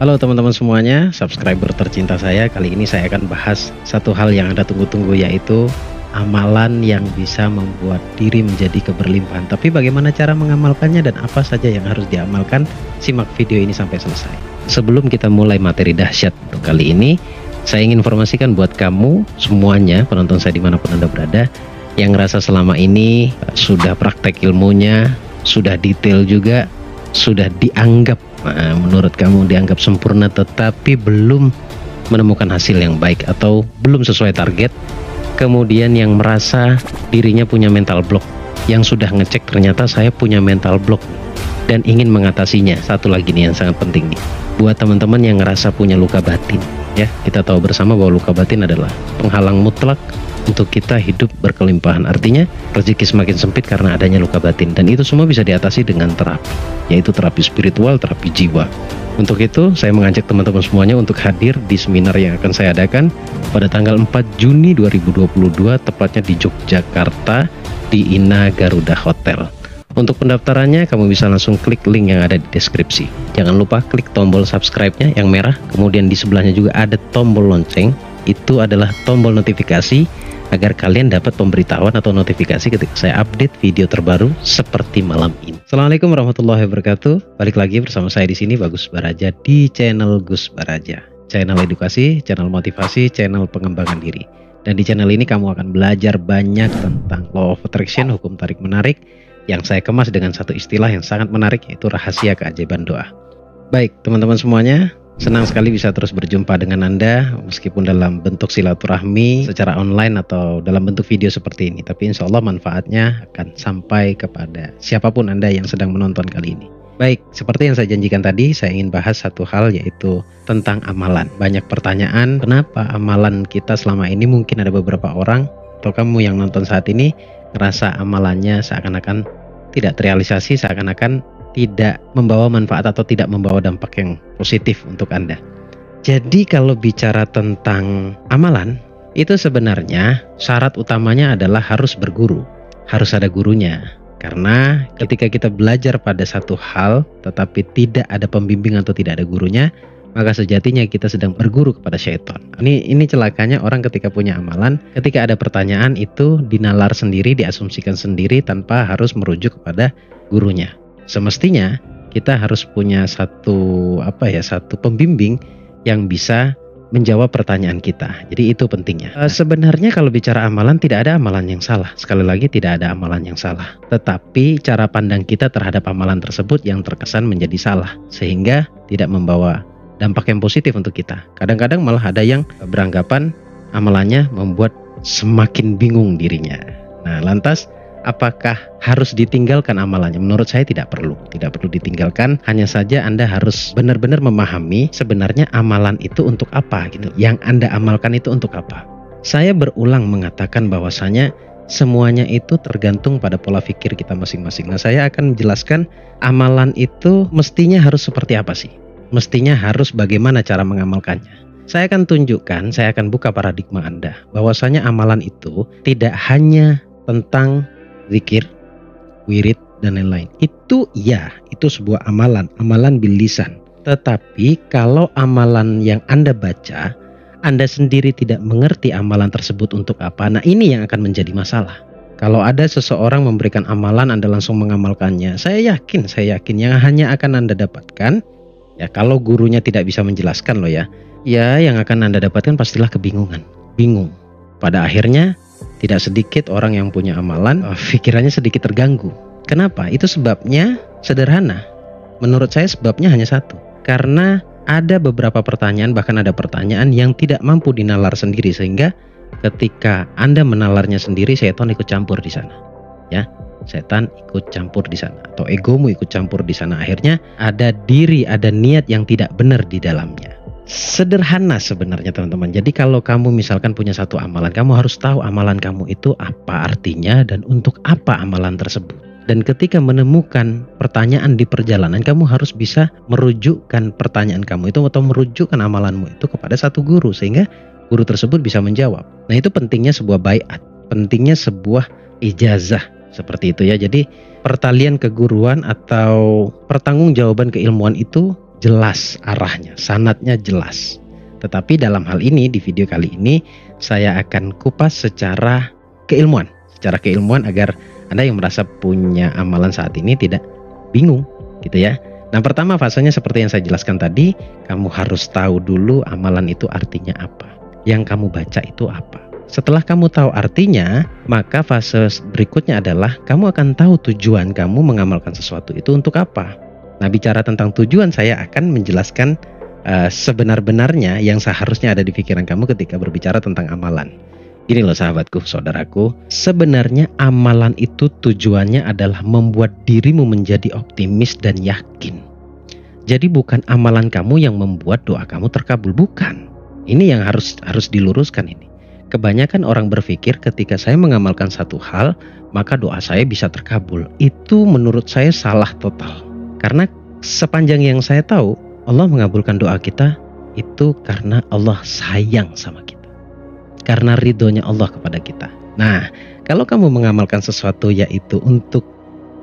Halo teman-teman semuanya, subscriber tercinta saya. Kali ini saya akan bahas satu hal yang Anda tunggu-tunggu, yaitu amalan yang bisa membuat diri menjadi keberlimpahan. Tapi bagaimana cara mengamalkannya dan apa saja yang harus diamalkan? Simak video ini sampai selesai. Sebelum kita mulai materi dahsyat untuk kali ini, saya ingin informasikan buat kamu semuanya, penonton saya dimanapun Anda berada, yang ngerasa selama ini sudah praktek ilmunya, sudah detail juga, sudah dianggap menurut kamu dianggap sempurna, tetapi belum menemukan hasil yang baik atau belum sesuai target. Kemudian yang merasa dirinya punya mental block, yang sudah ngecek ternyata saya punya mental block dan ingin mengatasinya. Satu lagi nih yang sangat penting nih, buat teman-teman yang ngerasa punya luka batin, ya, kita tahu bersama bahwa luka batin adalah penghalang mutlak untuk kita hidup berkelimpahan. Artinya rezeki semakin sempit karena adanya luka batin, dan itu semua bisa diatasi dengan terapi, yaitu terapi spiritual, terapi jiwa. Untuk itu saya mengajak teman-teman semuanya untuk hadir di seminar yang akan saya adakan pada tanggal 4 Juni 2022, tepatnya di Yogyakarta di Ina Garuda Hotel. Untuk pendaftarannya kamu bisa langsung klik link yang ada di deskripsi. Jangan lupa klik tombol subscribe-nya yang merah, kemudian di sebelahnya juga ada tombol lonceng. Itu adalah tombol notifikasi agar kalian dapat pemberitahuan atau notifikasi ketika saya update video terbaru seperti malam ini. Assalamualaikum warahmatullahi wabarakatuh. Balik lagi bersama saya di sini, Bagus Baraja, di channel Gus Baraja. Channel edukasi, channel motivasi, channel pengembangan diri. Dan di channel ini kamu akan belajar banyak tentang law of attraction, hukum tarik menarik, yang saya kemas dengan satu istilah yang sangat menarik, yaitu rahasia keajaiban doa. Baik teman-teman semuanya, senang sekali bisa terus berjumpa dengan Anda, meskipun dalam bentuk silaturahmi secara online atau dalam bentuk video seperti ini. Tapi insya Allah manfaatnya akan sampai kepada siapapun Anda yang sedang menonton kali ini. Baik, seperti yang saya janjikan tadi, saya ingin bahas satu hal, yaitu tentang amalan. Banyak pertanyaan, kenapa amalan kita selama ini, mungkin ada beberapa orang atau kamu yang nonton saat ini ngerasa amalannya seakan-akan tidak terrealisasi, seakan-akan tidak membawa manfaat atau tidak membawa dampak yang positif untuk Anda. Jadi kalau bicara tentang amalan, itu sebenarnya syarat utamanya adalah harus berguru, harus ada gurunya. Karena ketika kita belajar pada satu hal tetapi tidak ada pembimbing atau tidak ada gurunya, maka sejatinya kita sedang berguru kepada syaitan. Ini celakanya orang ketika punya amalan, ketika ada pertanyaan itu dinalar sendiri, diasumsikan sendiri tanpa harus merujuk kepada gurunya. Semestinya kita harus punya satu pembimbing yang bisa menjawab pertanyaan kita. Jadi itu pentingnya. Sebenarnya kalau bicara amalan, tidak ada amalan yang salah. Sekali lagi, tidak ada amalan yang salah. Tetapi cara pandang kita terhadap amalan tersebut yang terkesan menjadi salah, sehingga tidak membawa dampak yang positif untuk kita. Kadang-kadang malah ada yang beranggapan amalannya membuat semakin bingung dirinya. Nah, lantas apakah harus ditinggalkan amalannya? Menurut saya tidak perlu ditinggalkan. Hanya saja Anda harus benar-benar memahami sebenarnya amalan itu untuk apa gitu. Yang Anda amalkan itu untuk apa? Saya berulang mengatakan bahwasanya semuanya itu tergantung pada pola pikir kita masing-masing. Nah, saya akan menjelaskan amalan itu mestinya harus seperti apa sih? Mestinya harus bagaimana cara mengamalkannya. Saya akan tunjukkan, saya akan buka paradigma Anda bahwasanya amalan itu tidak hanya tentang zikir, wirid, dan lain-lain. Itu sebuah amalan bil lisan. Tetapi kalau amalan yang Anda baca, Anda sendiri tidak mengerti amalan tersebut untuk apa, nah ini yang akan menjadi masalah. Kalau ada seseorang memberikan amalan, Anda langsung mengamalkannya, saya yakin yang hanya akan Anda dapatkan, ya kalau gurunya tidak bisa menjelaskan loh ya, yang akan Anda dapatkan pastilah kebingungan, bingung. Pada akhirnya tidak sedikit orang yang punya amalan, pikirannya sedikit terganggu. Kenapa? Itu sebabnya sederhana. Menurut saya sebabnya hanya satu. Karena ada beberapa pertanyaan, bahkan ada pertanyaan yang tidak mampu dinalar sendiri, sehingga ketika Anda menalarnya sendiri, setan ikut campur di sana. Ya, setan ikut campur di sana, atau egomu ikut campur di sana. Akhirnya ada niat yang tidak benar di dalamnya. Sederhana sebenarnya teman-teman. Jadi kalau kamu misalkan punya satu amalan, kamu harus tahu amalan kamu itu apa artinya dan untuk apa amalan tersebut. Dan ketika menemukan pertanyaan di perjalanan, kamu harus bisa merujukkan pertanyaan kamu itu atau merujukkan amalanmu itu kepada satu guru, sehingga guru tersebut bisa menjawab. Nah, itu pentingnya sebuah baiat, pentingnya sebuah ijazah seperti itu ya. Jadi pertalian keguruan atau pertanggungjawaban keilmuan itu jelas arahnya, sanadnya jelas. Tetapi dalam hal ini, di video kali ini, saya akan kupas secara keilmuan. Secara keilmuan agar Anda yang merasa punya amalan saat ini tidak bingung gitu ya. Nah, pertama fasenya seperti yang saya jelaskan tadi, kamu harus tahu dulu amalan itu artinya apa. Yang kamu baca itu apa. Setelah kamu tahu artinya, maka fase berikutnya adalah kamu akan tahu tujuan kamu mengamalkan sesuatu itu untuk apa. Nah, bicara tentang tujuan, saya akan menjelaskan sebenar-benarnya yang seharusnya ada di pikiran kamu ketika berbicara tentang amalan. Gini loh sahabatku, saudaraku, sebenarnya amalan itu tujuannya adalah membuat dirimu menjadi optimis dan yakin. Jadi bukan amalan kamu yang membuat doa kamu terkabul, bukan. Ini yang harus diluruskan ini. Kebanyakan orang berpikir ketika saya mengamalkan satu hal, maka doa saya bisa terkabul. Itu menurut saya salah total. Karena sepanjang yang saya tahu, Allah mengabulkan doa kita itu karena Allah sayang sama kita. Karena ridhonya Allah kepada kita. Nah, kalau kamu mengamalkan sesuatu yaitu untuk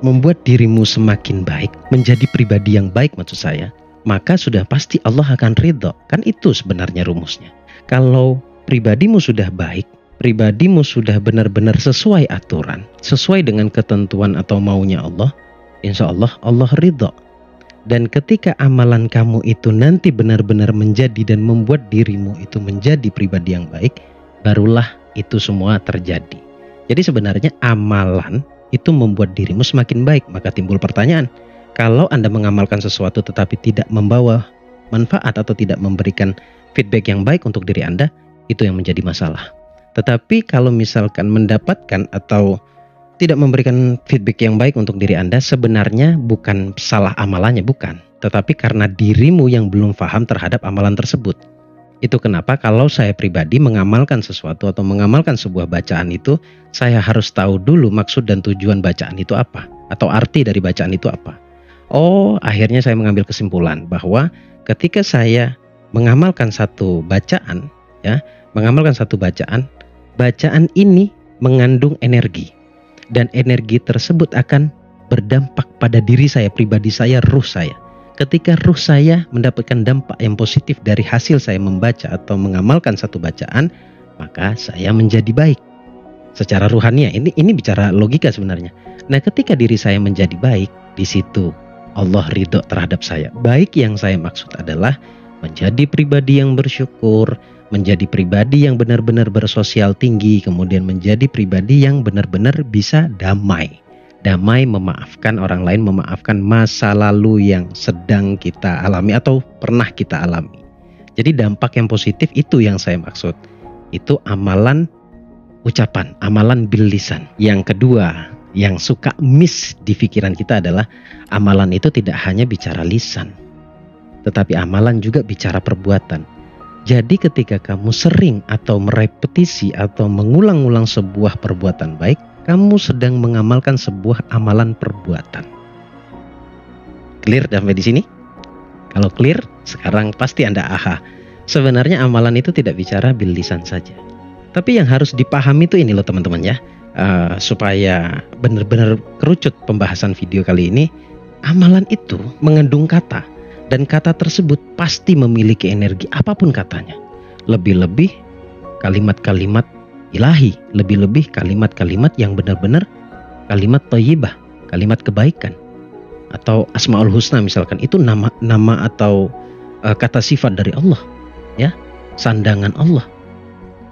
membuat dirimu semakin baik, menjadi pribadi yang baik maksud saya, maka sudah pasti Allah akan ridho. Kan itu sebenarnya rumusnya. Kalau pribadimu sudah baik, pribadimu sudah benar-benar sesuai aturan, sesuai dengan ketentuan atau maunya Allah, insya Allah Allah ridho. Dan ketika amalan kamu itu nanti benar-benar menjadi dan membuat dirimu itu menjadi pribadi yang baik, barulah itu semua terjadi. Jadi sebenarnya amalan itu membuat dirimu semakin baik. Maka timbul pertanyaan, kalau Anda mengamalkan sesuatu tetapi tidak membawa manfaat atau tidak memberikan feedback yang baik untuk diri Anda, itu yang menjadi masalah. Tetapi kalau misalkan mendapatkan atau tidak memberikan feedback yang baik untuk diri Anda, sebenarnya bukan salah amalannya, bukan. Tetapi karena dirimu yang belum paham terhadap amalan tersebut. Itu kenapa kalau saya pribadi mengamalkan sesuatu atau mengamalkan sebuah bacaan itu, saya harus tahu dulu maksud dan tujuan bacaan itu apa. Atau arti dari bacaan itu apa. Oh, akhirnya saya mengambil kesimpulan bahwa ketika saya mengamalkan satu bacaan, bacaan ini mengandung energi. Dan energi tersebut akan berdampak pada diri saya, pribadi saya, ruh saya. Ketika ruh saya mendapatkan dampak yang positif dari hasil saya membaca atau mengamalkan satu bacaan, maka saya menjadi baik. Secara ruhania, ini bicara logika sebenarnya. Nah, ketika diri saya menjadi baik, di situ Allah ridho terhadap saya. Baik yang saya maksud adalah menjadi pribadi yang bersyukur, menjadi pribadi yang benar-benar bersosial tinggi, kemudian menjadi pribadi yang benar-benar bisa damai. Damai memaafkan orang lain, memaafkan masa lalu yang sedang kita alami atau pernah kita alami. Jadi dampak yang positif itu yang saya maksud. Itu amalan ucapan, amalan bil lisan. Yang kedua, yang suka miss di pikiran kita adalah amalan itu tidak hanya bicara lisan, tetapi amalan juga bicara perbuatan. Jadi ketika kamu sering atau merepetisi atau mengulang-ulang sebuah perbuatan baik, kamu sedang mengamalkan sebuah amalan perbuatan. Clear sampai di sini? Kalau clear, sekarang pasti Anda aha. Sebenarnya amalan itu tidak bicara bil lisan saja. Tapi yang harus dipahami itu ini loh teman-teman ya. Supaya benar-benar kerucut pembahasan video kali ini, amalan itu mengandung kata. Dan kata tersebut pasti memiliki energi apapun katanya. Lebih-lebih kalimat-kalimat ilahi. Lebih-lebih kalimat-kalimat yang benar-benar kalimat thayyibah, kalimat kebaikan. Atau Asmaul Husna misalkan, itu nama atau kata sifat dari Allah. Ya, sandangan Allah.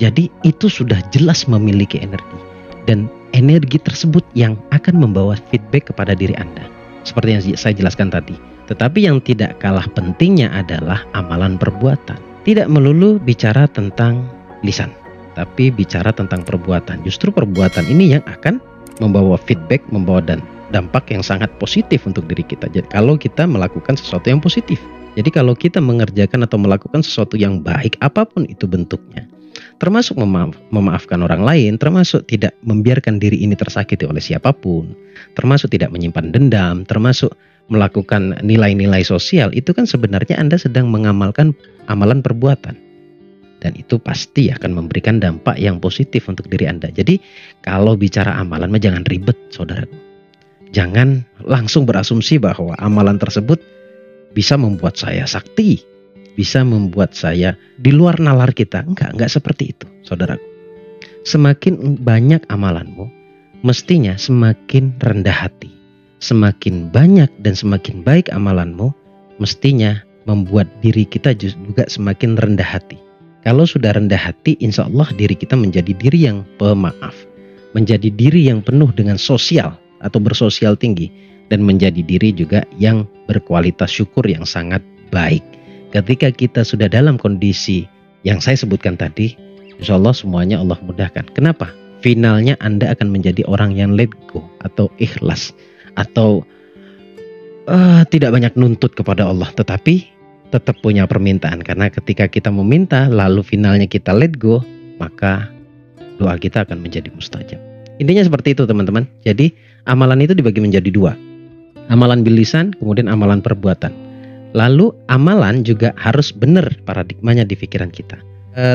Jadi itu sudah jelas memiliki energi. Dan energi tersebut yang akan membawa feedback kepada diri Anda. Seperti yang saya jelaskan tadi. Tetapi yang tidak kalah pentingnya adalah amalan perbuatan. Tidak melulu bicara tentang lisan, tapi bicara tentang perbuatan. Justru perbuatan ini yang akan membawa feedback, membawa dampak yang sangat positif untuk diri kita. Jadi kalau kita melakukan sesuatu yang positif. Jadi kalau kita mengerjakan atau melakukan sesuatu yang baik, apapun itu bentuknya, termasuk memaafkan orang lain, termasuk tidak membiarkan diri ini tersakiti oleh siapapun, termasuk tidak menyimpan dendam, termasuk melakukan nilai-nilai sosial, itu kan sebenarnya Anda sedang mengamalkan amalan perbuatan. Dan itu pasti akan memberikan dampak yang positif untuk diri Anda. Jadi kalau bicara amalan mah jangan ribet saudaraku. Jangan langsung berasumsi bahwa amalan tersebut bisa membuat saya sakti, bisa membuat saya di luar nalar kita. Enggak seperti itu, saudaraku. Semakin banyak amalanmu, mestinya semakin rendah hati. Semakin banyak dan semakin baik amalanmu, mestinya membuat diri kita juga semakin rendah hati. Kalau sudah rendah hati, insya Allah diri kita menjadi diri yang pemaaf, menjadi diri yang penuh dengan sosial atau bersosial tinggi, dan menjadi diri juga yang berkualitas syukur yang sangat baik. Ketika kita sudah dalam kondisi yang saya sebutkan tadi, insya Allah semuanya Allah mudahkan. Kenapa? Finalnya Anda akan menjadi orang yang let go atau ikhlas, atau tidak banyak nuntut kepada Allah, tetapi tetap punya permintaan. Karena ketika kita meminta lalu finalnya kita let go, maka doa kita akan menjadi mustajab. Intinya seperti itu teman-teman. Jadi amalan itu dibagi menjadi dua. Amalan bil lisan, kemudian amalan perbuatan. Lalu amalan juga harus benar paradigmanya di pikiran kita.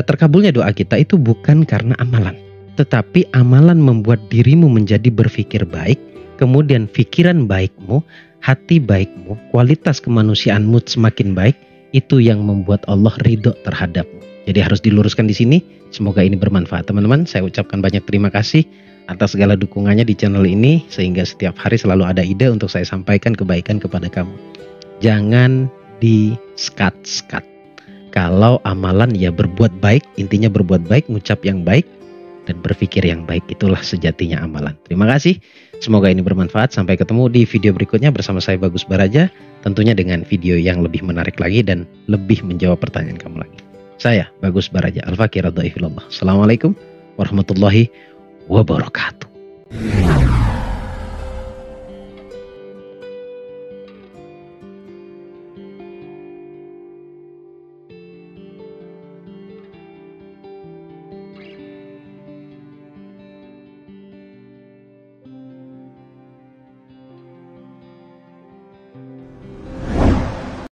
Terkabulnya doa kita itu bukan karena amalan, tetapi amalan membuat dirimu menjadi berpikir baik, kemudian pikiran baikmu, hati baikmu, kualitas kemanusiaanmu semakin baik, itu yang membuat Allah ridho terhadapmu. Jadi harus diluruskan di sini. Semoga ini bermanfaat teman-teman. Saya ucapkan banyak terima kasih atas segala dukungannya di channel ini, sehingga setiap hari selalu ada ide untuk saya sampaikan kebaikan kepada kamu. Jangan di-skat-skat. Kalau amalan ya berbuat baik, intinya berbuat baik, ngucap yang baik, dan berpikir yang baik, itulah sejatinya amalan. Terima kasih. Semoga ini bermanfaat. Sampai ketemu di video berikutnya bersama saya Bagus Baraja. Tentunya dengan video yang lebih menarik lagi dan lebih menjawab pertanyaan kamu lagi. Saya Bagus Baraja. Al-Fakir Ad-Dhaifillah. Assalamualaikum warahmatullahi wabarakatuh.